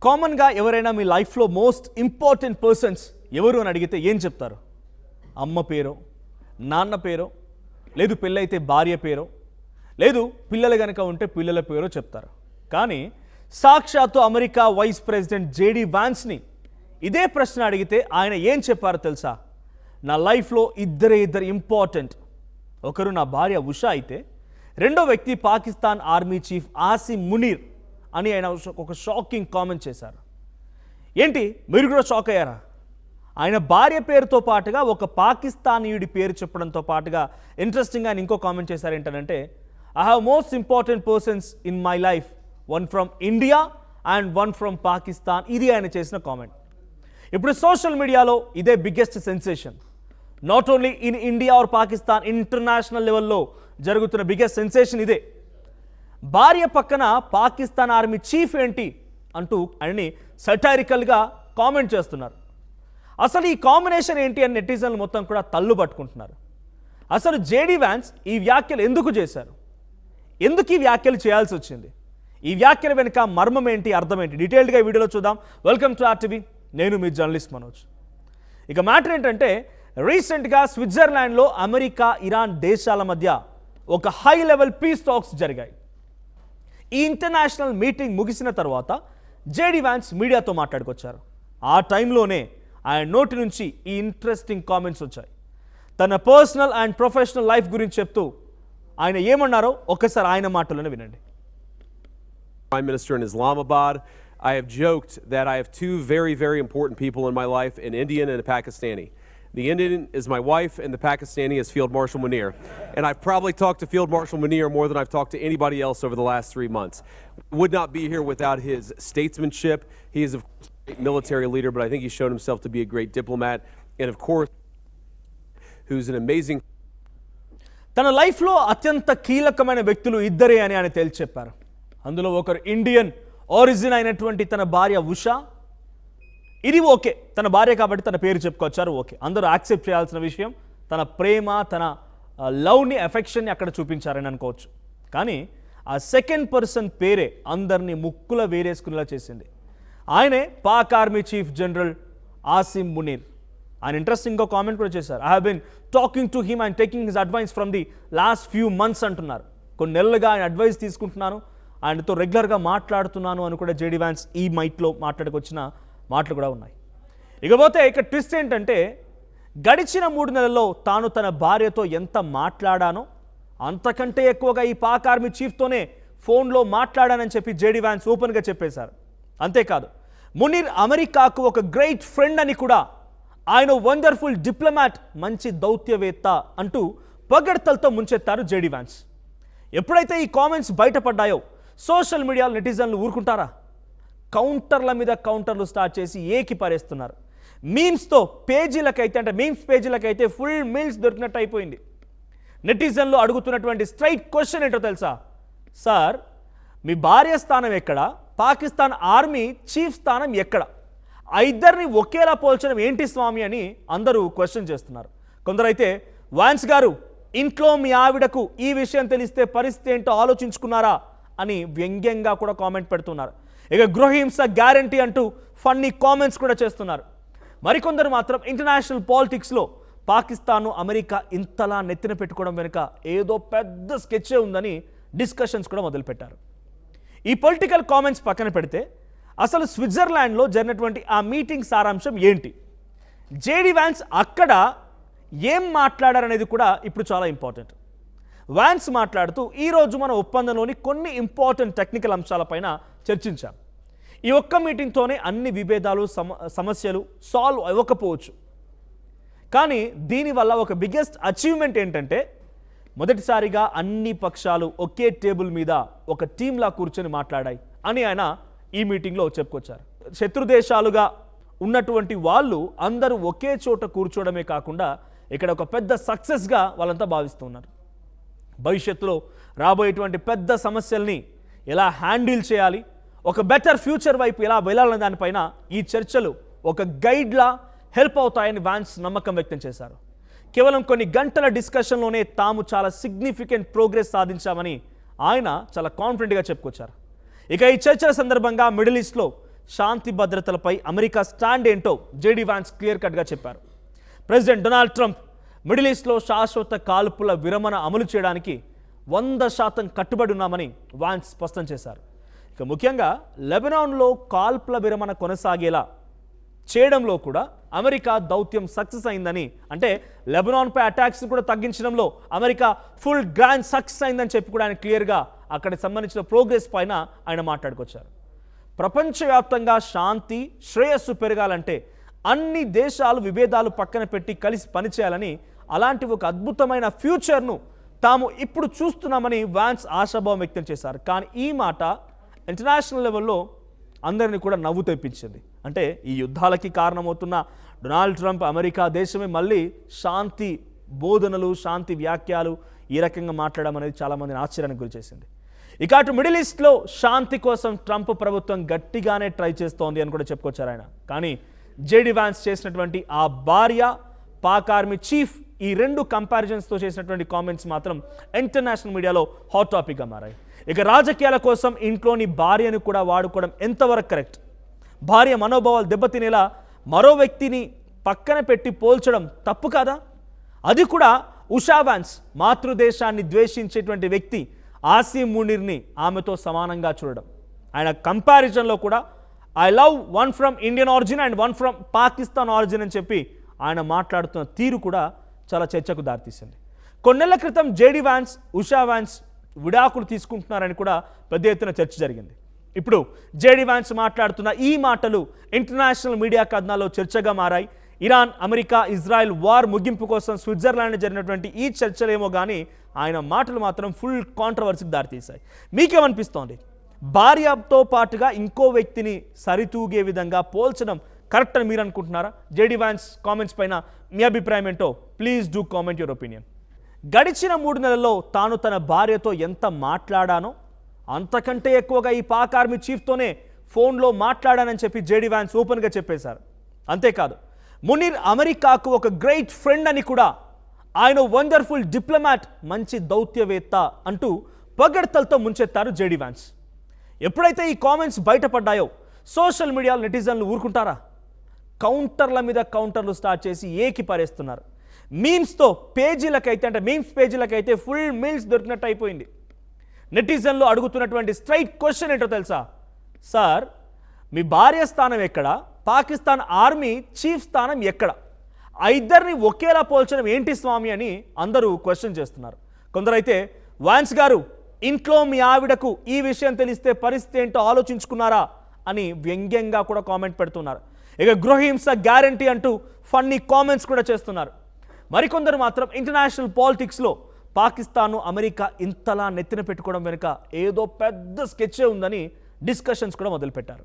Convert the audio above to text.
కామన్గా ఎవరైనా మీ లైఫ్లో మోస్ట్ ఇంపార్టెంట్ పర్సన్స్ ఎవరు అని అడిగితే ఏం చెప్తారు? అమ్మ పేరో, నాన్న పేరో, లేదు పెళ్ళైతే భార్య పేరో, లేదు పిల్లలు కనుక ఉంటే పిల్లల పేరో చెప్తారు. కానీ సాక్షాత్తు అమెరికా వైస్ ప్రెసిడెంట్ జేడీ వాన్స్ని ఇదే ప్రశ్న అడిగితే ఆయన ఏం చెప్పారో తెలుసా? నా లైఫ్లో ఇద్దరు ఇంపార్టెంట్. ఒకరు నా భార్య ఉషా అయితే రెండో వ్యక్తి పాకిస్తాన్ ఆర్మీ చీఫ్ ఆసిమ్ మునీర్ అని ఆయన ఒక షాకింగ్ కామెంట్ చేశారు. ఏంటి మీరు కూడా షాక్ అయ్యారా? ఆయన భార్య పేరుతో పాటుగా ఒక పాకిస్తానీయుడి పేరు చెప్పడంతో పాటుగా ఇంట్రెస్టింగ్గా ఆయన ఇంకో కామెంట్ చేశారు. ఏంటంటే I have most important persons in my life, one from India and one from Pakistan. ఇది ఆయన చేసిన కామెంట్. ఇప్పుడు సోషల్ మీడియాలో ఇదే biggest sensation. Not only in India or Pakistan, international లెవెల్లో జరుగుతున్న బిగ్గెస్ట్ సెన్సేషన్ ఇదే. భార్య పక్కన పాకిస్తాన్ ఆర్మీ చీఫ్ ఏంటి అంటూ ఆయన్ని సటైరికల్గా కామెంట్ చేస్తున్నారు. అసలు ఈ కాంబినేషన్ ఏంటి అని నెటిజన్లు మొత్తం కూడా తల్లు పట్టుకుంటున్నారు. అసలు జేడీ వాన్స్ ఈ వ్యాఖ్యలు ఎందుకు చేశారు? ఎందుకు ఈ వ్యాఖ్యలు చేయాల్సి వచ్చింది? ఈ వ్యాఖ్యల వెనుక మర్మం ఏంటి, అర్థం ఏంటి? డీటెయిల్డ్గా ఈ వీడియోలో చూద్దాం. Welcome to RTV. నేను మీ జర్నలిస్ట్ మనోజ్. ఇక మ్యాటర్ ఏంటంటే రీసెంట్గా స్విట్జర్లాండ్లో అమెరికా, ఇరాన్ దేశాల మధ్య ఒక హై లెవెల్ పీస్ టాక్స్ జరిగాయి. ఈ ఇంటర్నేషనల్ మీటింగ్ ముగిసిన తర్వాత జేడీ వాన్స్ మీడియాతో మాట్లాడుకొచ్చారు. ఆ టైంలోనే ఆయన నోటి నుంచి ఈ ఇంట్రెస్టింగ్ కామెంట్స్ వచ్చాయి. తన పర్సనల్ అండ్ ప్రొఫెషనల్ లైఫ్ గురించి చెప్తూ ఆయన ఏమన్నారో ఒక్కసారి ఆయన మాటలోనే వినండి. Prime Minister in Islamabad, I have joked that I have two very important people in my life, an Indian and a Pakistani. The Indian is my wife and the Pakistani is Field Marshal Munir. And I've probably talked to Field Marshal Munir more than I've talked to anybody else over the last 3 months. Would not be here without his statesmanship. He is of course a great military leader, but I think he's shown himself to be a great diplomat. And of course, who's an amazing... తన లైఫ్లో అత్యంత కీలకమైన వ్యక్తులు ఇద్దరే అని ఆయన తేల్చి చెప్పారు. అందులో ఒకరు ఇండియన్ ఆరిజిన్ అయినటువంటి తన భార్య ఉషా. ఇది ఓకే, తన భార్య కాబట్టి తన పేరు చెప్పుకొచ్చారు, ఓకే, అందరూ యాక్సెప్ట్ చేయాల్సిన విషయం. తన ప్రేమ, తన లవ్ని, ఎఫెక్షన్ని అక్కడ చూపించారని అనుకోవచ్చు. కానీ ఆ సెకండ్ పర్సన్ పేరే అందరినీ ముక్కుల వేరేసుకునేలా చేసింది. ఆయనే Pak army chief general Asim Munir. ఆయన ఇంట్రెస్టింగ్గా కామెంట్ కూడా చేశారు. I have been talking to him and taking his advice from the last few months అంటున్నారు. కొన్ని నెలలుగా ఆయన అడ్వైస్ తీసుకుంటున్నాను, ఆయనతో రెగ్యులర్గా మాట్లాడుతున్నాను అని కూడా జేడీ వాన్స్ ఈ మైట్లో మాట్లాడుకొచ్చిన మాటలు కూడా ఉన్నాయి. ఇకపోతే ఇక ట్విస్ట్ ఏంటంటే గడిచిన 3 నెలల్లో తాను తన భార్యతో ఎంత మాట్లాడానో అంతకంటే ఎక్కువగా ఈ పాక్ ఆర్మీ చీఫ్తోనే ఫోన్లో మాట్లాడానని చెప్పి జేడీ వాన్స్ ఓపెన్గా చెప్పేశారు. అంతేకాదు మునీర్ అమెరికాకు ఒక గ్రేట్ ఫ్రెండ్ అని కూడా, ఆయన వండర్ఫుల్ డిప్లొమాట్, మంచి దౌత్యవేత్త అంటూ పొగడ్తలతో ముంచెత్తారు జేడీ వాన్స్. ఎప్పుడైతే ఈ కామెంట్స్ బయటపడ్డాయో సోషల్ మీడియాలో నెటిజన్లు ఊరుకుంటారా? కౌంటర్ల మీద కౌంటర్లు స్టార్ట్ చేసి ఏకి పారేస్తున్నారు. మీమ్స్తో పేజీలకైతే, అంటే మీమ్స్ పేజీలకైతే ఫుల్ మీల్స్ దొరికినట్టు అయిపోయింది. నెటిజన్లు అడుగుతున్నటువంటి స్ట్రైట్ క్వశ్చన్ ఏంటో తెలుసా? సార్, మీ భార్య స్థానం ఎక్కడ? పాకిస్తాన్ ఆర్మీ చీఫ్ స్థానం ఎక్కడ? ఆ ఇద్దరిని ఒకేలా పోల్చడం ఏంటి స్వామి అని అందరూ క్వశ్చన్ చేస్తున్నారు. కొందరైతే వాన్స్ గారు, ఇంట్లో మీ ఆవిడకు ఈ విషయం తెలిస్తే పరిస్థితి ఏంటో ఆలోచించుకున్నారా అని వ్యంగ్యంగా కూడా కామెంట్ పెడుతున్నారు. ఇక గృహహింస గ్యారంటీ అంటూ ఫన్నీ కామెంట్స్ కూడా చేస్తున్నారు. మరికొందరు మాత్రం ఇంటర్నేషనల్ పాలిటిక్స్లో పాకిస్తాన్ను అమెరికా ఇంతలా నెత్తిన పెట్టుకోవడం వెనుక ఏదో పెద్ద స్కెచ్చే ఉందని డిస్కషన్స్ కూడా మొదలుపెట్టారు. ఈ పొలిటికల్ కామెంట్స్ పక్కన పెడితే అసలు స్విట్జర్లాండ్లో జరిగినటువంటి ఆ మీటింగ్ సారాంశం ఏంటి, జేడీ వాన్స్ అక్కడ ఏం మాట్లాడారనేది కూడా ఇప్పుడు చాలా ఇంపార్టెంట్. వాన్స్ మాట్లాడుతూ ఈరోజు మన ఒప్పందంలోని కొన్ని ఇంపార్టెంట్ టెక్నికల్ అంశాలపైన చర్చించాం. ఈ ఒక్క మీటింగ్తోనే అన్ని విభేదాలు, సమస్యలు సాల్వ్ అవ్వకపోవచ్చు. కానీ దీనివల్ల ఒక బిగ్గెస్ట్ అచీవ్మెంట్ ఏంటంటే మొదటిసారిగా అన్ని పక్షాలు ఒకే టేబుల్ మీద ఒక టీంలా కూర్చొని మాట్లాడాయి అని ఆయన ఈ మీటింగ్లో చెప్పుకొచ్చారు. శత్రు దేశాలుగా ఉన్నటువంటి వాళ్ళు అందరూ ఒకే చోట కూర్చోవడమే కాకుండా ఇక్కడ ఒక పెద్ద సక్సెస్గా వాళ్ళంతా భావిస్తున్నారు. భవిష్యత్తులో రాబోయేటువంటి పెద్ద సమస్యల్ని ఎలా హ్యాండిల్ చేయాలి, ఒక బెటర్ ఫ్యూచర్ వైపు ఎలా వెళ్ళాలనే దానిపైన ఈ చర్చలు ఒక గైడ్లా హెల్ప్ అవుతాయని వాన్స్ నమ్మకం వ్యక్తం చేశారు. కేవలం కొన్ని గంటల డిస్కషన్లోనే తాము చాలా సిగ్నిఫికెంట్ ప్రోగ్రెస్ సాధించామని ఆయన చాలా కాన్ఫిడెంట్గా చెప్పుకొచ్చారు. ఇక ఈ చర్చల సందర్భంగా మిడిల్ ఈస్ట్లో శాంతి భద్రతలపై అమెరికా స్టాండ్ ఏంటో జేడీ వాన్స్ క్లియర్ కట్గా చెప్పారు. ప్రెసిడెంట్ డొనాల్డ్ ట్రంప్ మిడిల్ ఈస్ట్లో శాశ్వత కాల్పుల విరమణ అమలు చేయడానికి 100% కట్టుబడి ఉన్నామని వాన్స్ స్పష్టం చేశారు. ఇక ముఖ్యంగా లెబనాన్లో కాల్పుల విరమణ కొనసాగేలా చేయడంలో కూడా అమెరికా దౌత్యం సక్సెస్ అయిందని, అంటే లెబనాన్పై అటాక్స్ కూడా తగ్గించడంలో అమెరికా ఫుల్ గ్రాండ్ సక్సెస్ అయిందని చెప్పి కూడా ఆయన క్లియర్గా అక్కడికి సంబంధించిన ప్రోగ్రెస్ పైన ఆయన మాట్లాడుకొచ్చారు. ప్రపంచవ్యాప్తంగా శాంతి శ్రేయస్సు పెరగాలంటే అన్ని దేశాలు విభేదాలు పక్కన పెట్టి కలిసి పనిచేయాలని, అలాంటి ఒక అద్భుతమైన ఫ్యూచర్ను తాము ఇప్పుడు చూస్తున్నామని వాన్స్ ఆశాభావం వ్యక్తం చేశారు. కానీ ఈ మాట ఇంటర్నేషనల్ లెవెల్లో అందరినీ కూడా నవ్వు తెప్పించింది. అంటే ఈ యుద్ధాలకి కారణమవుతున్న డొనాల్డ్ ట్రంప్ అమెరికా దేశమే మళ్ళీ శాంతి బోధనలు, శాంతి వ్యాఖ్యలు ఈ రకంగా మాట్లాడడం అనేది చాలామందిని ఆశ్చర్యానికి గురి చేసింది. ఇక అటు మిడిల్ ఈస్ట్లో శాంతి కోసం ట్రంప్ ప్రభుత్వం గట్టిగానే ట్రై చేస్తోంది అని కూడా చెప్పుకొచ్చారు ఆయన. కానీ జేడీ వాన్స్ చేసినటువంటి ఆ భార్య, పాక్ ఆర్మీ చీఫ్, ఈ రెండు కంపారిజన్స్తో చేసినటువంటి కామెంట్స్ మాత్రం ఇంటర్నేషనల్ మీడియాలో హాట్ టాపిక్గా మారాయి. ఇక రాజకీయాల కోసం ఇంట్లోని భార్యను కూడా వాడుకోవడం ఎంతవరకు కరెక్ట్? భార్య మనోభావాలు దెబ్బతినేలా మరో వ్యక్తిని పక్కన పెట్టి పోల్చడం తప్పు కాదా? అది కూడా ఉషా వాన్స్, మాతృదేశాన్ని ద్వేషించేటువంటి వ్యక్తి ఆసిమ్ మునీర్ని ఆమెతో సమానంగా చూడడం. ఆయన కంపారిజన్లో కూడా I love one from Indian origin and one from Pakistan origin అని చెప్పి ఆయన మాట్లాడుతున్న తీరు కూడా చాలా చర్చకు దారితీసింది. కొన్నేళ్ల క్రితం జేడీ వాన్స్, ఉషా వాన్స్ విడాకులు తీసుకుంటున్నారని కూడా పెద్ద ఎత్తున చర్చ జరిగింది. ఇప్పుడు జేడీ వాన్స్ మాట్లాడుతున్న ఈ మాటలు ఇంటర్నేషనల్ మీడియా కథనాల్లో చర్చగా మారాయి. ఇరాన్, అమెరికా, ఇజ్రాయెల్ వార్ ముగింపు కోసం స్విట్జర్లాండ్ జరిగినటువంటి ఈ చర్చలేమో కానీ ఆయన మాటలు మాత్రం ఫుల్ కాంట్రవర్సీకి దారితీశాయి. మీకేమనిపిస్తోంది? భార్యతో పాటుగా ఇంకో వ్యక్తిని సరితూగే విధంగా పోల్చడం కరెక్ట్ అని మీరు అనుకుంటున్నారా? జేడీ వాన్స్ కామెంట్స్ పైన మీ అభిప్రాయం ఏంటో please do comment your opinion. గడిచిన 3 నెలల్లో తాను తన భార్యతో ఎంత మాట్లాడానో అంతకంటే ఎక్కువగా ఈ పాక్ ఆర్మీ చీఫ్తోనే ఫోన్లో మాట్లాడానని చెప్పి జేడీ వాన్స్ ఓపెన్గా చెప్పేశారు. అంతేకాదు, మునీర్ అమెరికాకు ఒక గ్రేట్ ఫ్రెండ్ అని కూడా, ఆయన వండర్ఫుల్ డిప్లొమాట్, మంచి దౌత్యవేత్త అంటూ పొగడ్తలతో ముంచెత్తారు జేడీ వాన్స్. ఎప్పుడైతే ఈ కామెంట్స్ బయటపడ్డాయో సోషల్ మీడియాలో నెటిజన్లు ఊరుకుంటారా? కౌంటర్ల మీద కౌంటర్లు స్టార్ట్ చేసి ఏకి పారేస్తున్నారు. మీమ్స్తో పేజీలకైతే, అంటే మీమ్స్ పేజీలకైతే ఫుల్ మీల్స్ దొరికినట్టు అయిపోయింది. నెటిజన్లు అడుగుతున్నటువంటి స్ట్రైట్ క్వశ్చన్ ఏంటో తెలుసా? సార్, మీ భార్య స్థానం ఎక్కడ? పాకిస్తాన్ ఆర్మీ చీఫ్ స్థానం ఎక్కడ? ఆ ఇద్దరిని ఒకేలా పోల్చడం ఏంటి స్వామి అని అందరూ క్వశ్చన్ చేస్తున్నారు. కొందరైతే వాన్స్ గారు, ఇంట్లో మీ ఆవిడకు ఈ విషయం తెలిస్తే పరిస్థితి ఏంటో ఆలోచించుకున్నారా అని వ్యంగ్యంగా కూడా కామెంట్ పెడుతున్నారు. ఇక గృహహింస గ్యారంటీ అంటూ ఫన్నీ కామెంట్స్ కూడా చేస్తున్నారు. మరికొందరు మాత్రం ఇంటర్నేషనల్ పాలిటిక్స్లో పాకిస్తాన్ను అమెరికా ఇంతలా నెత్తిన పెట్టుకోవడం వెనుక ఏదో పెద్ద స్కెచ్చే ఉందని డిస్కషన్స్ కూడా మొదలుపెట్టారు.